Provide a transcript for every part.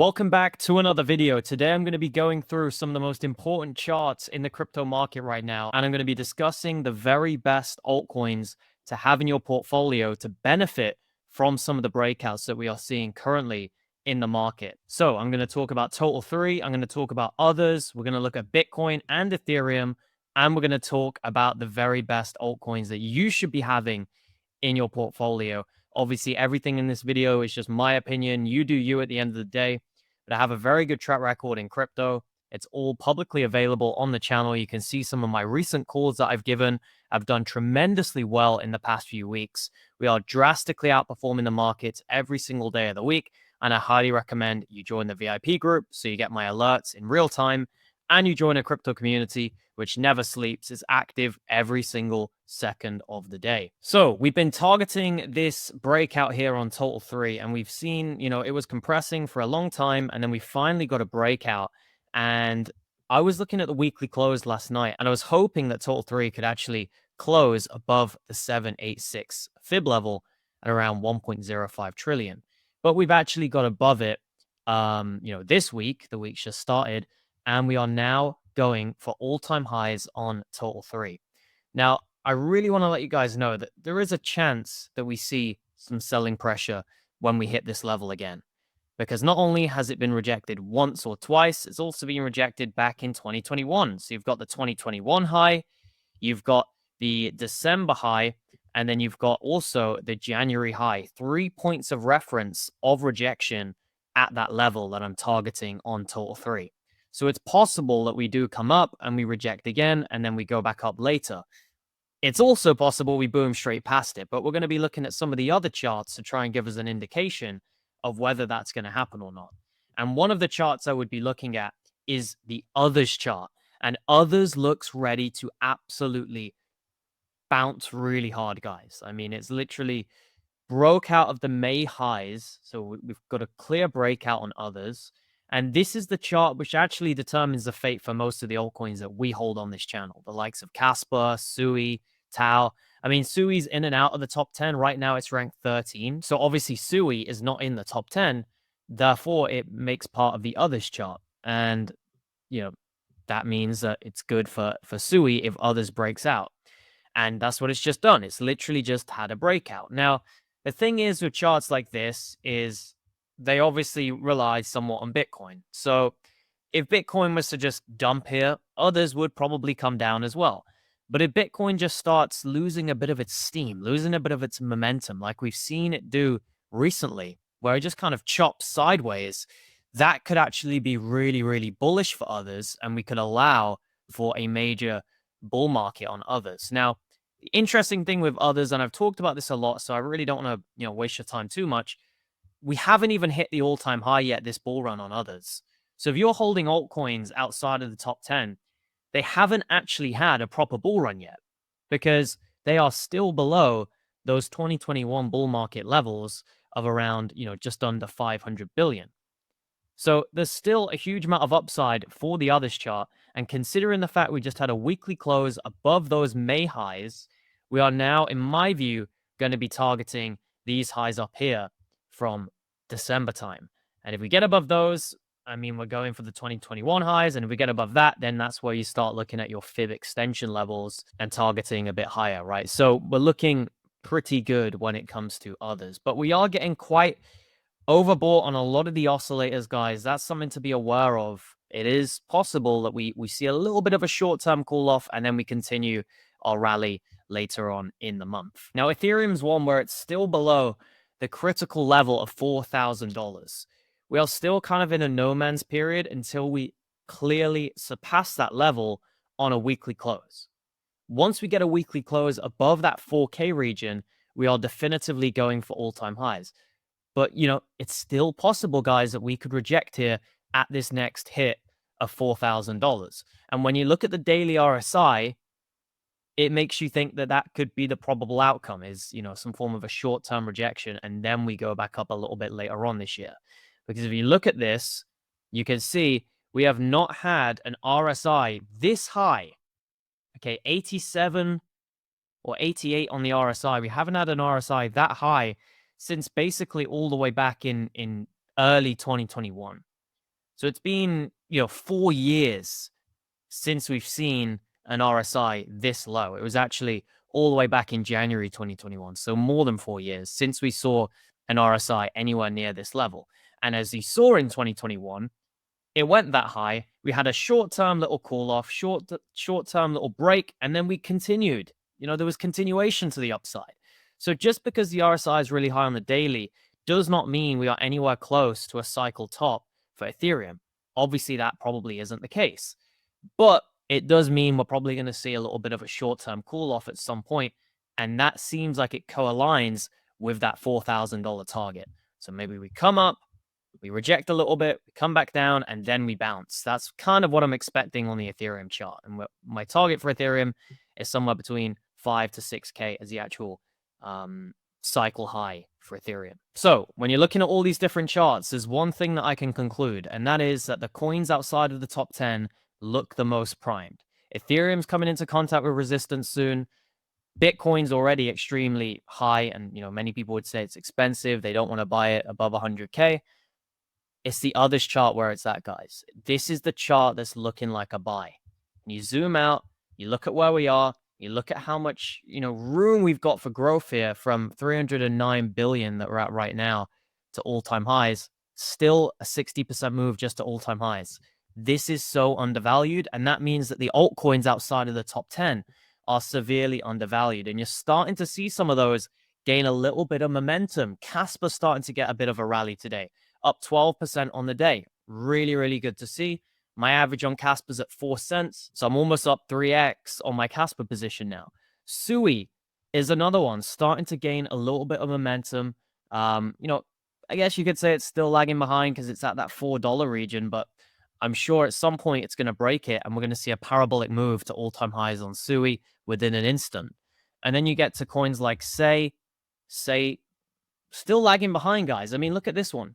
Welcome back to another video. Today I'm going to be going through some of the most important charts in the crypto market right now, and I'm going to be discussing the very best altcoins to have in your portfolio to benefit from some of the breakouts that we are seeing currently in the market. So I'm going to talk about Total 3, I'm going to talk about others, we're going to look at Bitcoin and Ethereum, and we're going to talk about the very best altcoins that you should be having in your portfolio. Obviously, everything in this video is just my opinion. You do you at the end of the day. But I have a very good track record in crypto. It's all publicly available on the channel. You can see some of my recent calls that I've given. I've done tremendously well in the past few weeks. We are drastically outperforming the markets every single day of the week. And I highly recommend you join the VIP group so you get my alerts in real time. And you join a crypto community which never sleeps, is active every single second of the day. So we've been targeting this breakout here on Total 3, and we've seen, it was compressing for a long time, and then we finally got a breakout. And I was looking at the weekly close last night, and I was hoping that Total 3 could actually close above the 786 fib level at around 1.05 trillion. But we've actually got above it, this week, the week's just started, and we are now going for all-time highs on Total 3. Now, I really want to let you guys know that there is a chance that we see some selling pressure when we hit this level again. Because not only has it been rejected once or twice, it's also been rejected back in 2021. So you've got the 2021 high, you've got the December high, and then you've got also the January high. 3 points of reference of rejection at that level that I'm targeting on Total 3. So it's possible that we do come up and we reject again, and then we go back up later. It's also possible we boom straight past it, but we're going to be looking at some of the other charts to try and give us an indication of whether that's going to happen or not. And one of the charts I would be looking at is the others chart. And others looks ready to absolutely bounce really hard, guys. I mean, it's literally broke out of the May highs. So we've got a clear breakout on others. And this is the chart which actually determines the fate for most of the altcoins that we hold on this channel. The likes of Casper, Sui, Tau. I mean, Sui's in and out of the top 10. Right now, it's ranked 13. So obviously, Sui is not in the top 10. Therefore, it makes part of the others chart. And, that means that it's good for Sui if others breaks out. And that's what it's just done. It's literally just had a breakout. Now, the thing is with charts like this is they obviously rely somewhat on Bitcoin. So if Bitcoin was to just dump here, others would probably come down as well. But if Bitcoin just starts losing a bit of its steam, losing a bit of its momentum, like we've seen it do recently, where it just kind of chops sideways, that could actually be really, really bullish for others. And we could allow for a major bull market on others. Now, the interesting thing with others, and I've talked about this a lot, so I really don't want to, waste your time too much. We haven't even hit the all-time high yet, this bull run on others. So if you're holding altcoins outside of the top 10, they haven't actually had a proper bull run yet because they are still below those 2021 bull market levels of around, just under 500 billion. So there's still a huge amount of upside for the others chart. And considering the fact we just had a weekly close above those May highs, we are now, in my view, going to be targeting these highs up here from December time. And if we get above those, I mean, we're going for the 2021 highs. And if we get above that, then that's where you start looking at your fib extension levels and targeting a bit higher, right? So we're looking pretty good when it comes to others. But we are getting quite overbought on a lot of the oscillators, guys. That's something to be aware of. It is possible that we see a little bit of a short-term cool-off, and then we continue our rally later on in the month. Now, Ethereum's one where it's still below the critical level of $4,000. We are still kind of in a no man's period until we clearly surpass that level on a weekly close. Once we get a weekly close above that 4K region, we are definitively going for all-time highs. But, it's still possible, guys, that we could reject here at this next hit of $4,000. And when you look at the daily RSI, it makes you think that that could be the probable outcome is, some form of a short-term rejection. And then we go back up a little bit later on this year. Because if you look at this, you can see we have not had an RSI this high. Okay, 87 or 88 on the RSI. We haven't had an RSI that high since basically all the way back in early 2021. So it's been, 4 years since we've seen an RSI this low. It was actually all the way back in January 2021. So more than 4 years since we saw an RSI anywhere near this level. And as you saw in 2021, it went that high. We had a short-term little cool off, short-term little break, and then we continued. There was continuation to the upside. So just because the RSI is really high on the daily does not mean we are anywhere close to a cycle top for Ethereum. Obviously, that probably isn't the case. But it does mean we're probably going to see a little bit of a short-term cool-off at some point, and that seems like it co-aligns with that $4,000 target. So maybe we come up, we reject a little bit, we come back down, and then we bounce. That's kind of what I'm expecting on the Ethereum chart. And my target for Ethereum is somewhere between 5 to 6K as the actual cycle high for Ethereum. So when you're looking at all these different charts, there's one thing that I can conclude, and that is that the coins outside of the top 10 look the most primed. Ethereum's coming into contact with resistance soon. Bitcoin's already extremely high, and many people would say it's expensive. They don't want to buy it above 100K. It's the others chart where it's at, guys. This is the chart that's looking like a buy. And you zoom out, you look at where we are, you look at how much room we've got for growth here from 309 billion that we're at right now to all-time highs. Still a 60% move just to all-time highs. This is so undervalued, and that means that the altcoins outside of the top 10 are severely undervalued. And you're starting to see some of those gain a little bit of momentum. Casper's starting to get a bit of a rally today, up 12% on the day. Really, really good to see. My average on Casper's at 4 cents, so I'm almost up 3x on my Casper position now. Sui is another one starting to gain a little bit of momentum. I guess you could say it's still lagging behind because it's at that $4 region, but I'm sure at some point it's going to break it, and we're going to see a parabolic move to all-time highs on Sui within an instant. And then you get to coins like Say, still lagging behind, guys. I mean, look at this one.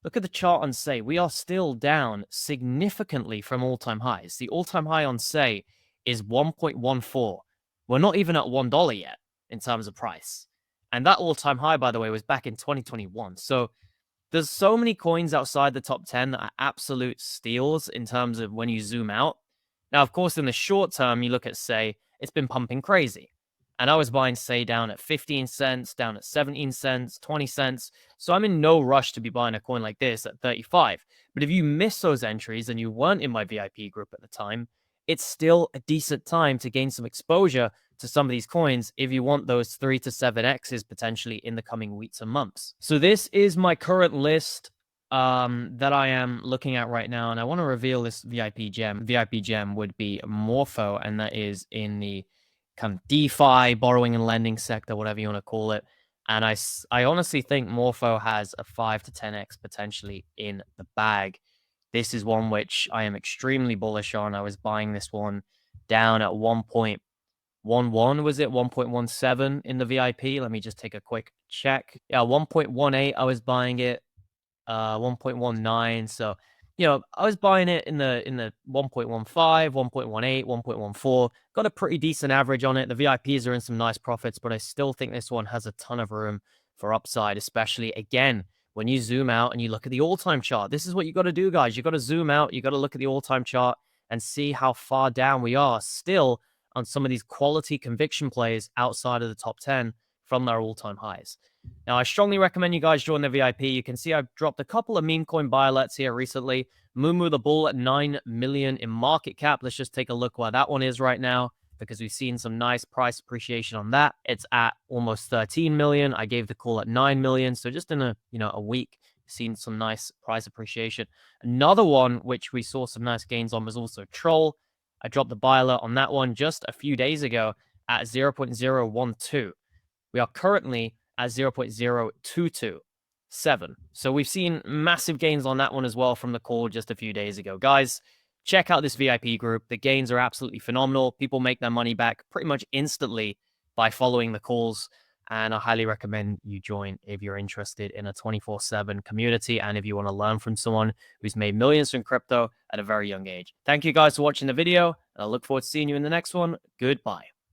Look at the chart on Say. We are still down significantly from all-time highs. The all-time high on Say is 1.14. We're not even at $1 yet in terms of price. And that all-time high, by the way, was back in 2021. So there's so many coins outside the top 10 that are absolute steals in terms of when you zoom out. Now, of course, in the short term, you look at Say, it's been pumping crazy. And I was buying Say down at 15 cents, down at 17 cents, 20 cents. So I'm in no rush to be buying a coin like this at 35. But if you miss those entries and you weren't in my VIP group at the time, it's still a decent time to gain some exposure to some of these coins if you want those 3 to 7x's potentially in the coming weeks and months. So this is my current list that I am looking at right now. And I want to reveal this VIP gem. VIP gem would be Morpho, and that is in the kind of DeFi, borrowing and lending sector, whatever you want to call it. And I honestly think Morpho has a 5 to 10x potentially in the bag. This is one which I am extremely bullish on. I was buying this one down at 1.11, was it? 1.17 in the VIP. Let me just take a quick check. Yeah, 1.18, I was buying it. 1.19. So, I was buying it in the 1.15, 1.18, 1.14. Got a pretty decent average on it. The VIPs are in some nice profits, but I still think this one has a ton of room for upside, especially, again, when you zoom out and you look at the all-time chart. This is what you got to do, guys. You got to zoom out. You got to look at the all-time chart and see how far down we are still on some of these quality conviction plays outside of the top 10 from their all-time highs. Now, I strongly recommend you guys join the VIP. You can see I've dropped a couple of meme coin buy alerts here recently. Moomoo the Bull at 9 million in market cap. Let's just take a look where that one is right now, because we've seen some nice price appreciation on that. It's at almost 13 million. I gave the call at 9 million. So just in a week, seen some nice price appreciation. Another one which we saw some nice gains on was also Troll. I dropped the buy alert on that one just a few days ago at 0.012. We are currently at 0.0227. So we've seen massive gains on that one as well from the call just a few days ago. Guys, check out this VIP group. The gains are absolutely phenomenal. People make their money back pretty much instantly by following the calls. And I highly recommend you join if you're interested in a 24/7 community and if you want to learn from someone who's made millions in crypto at a very young age. Thank you guys for watching the video. And I look forward to seeing you in the next one. Goodbye.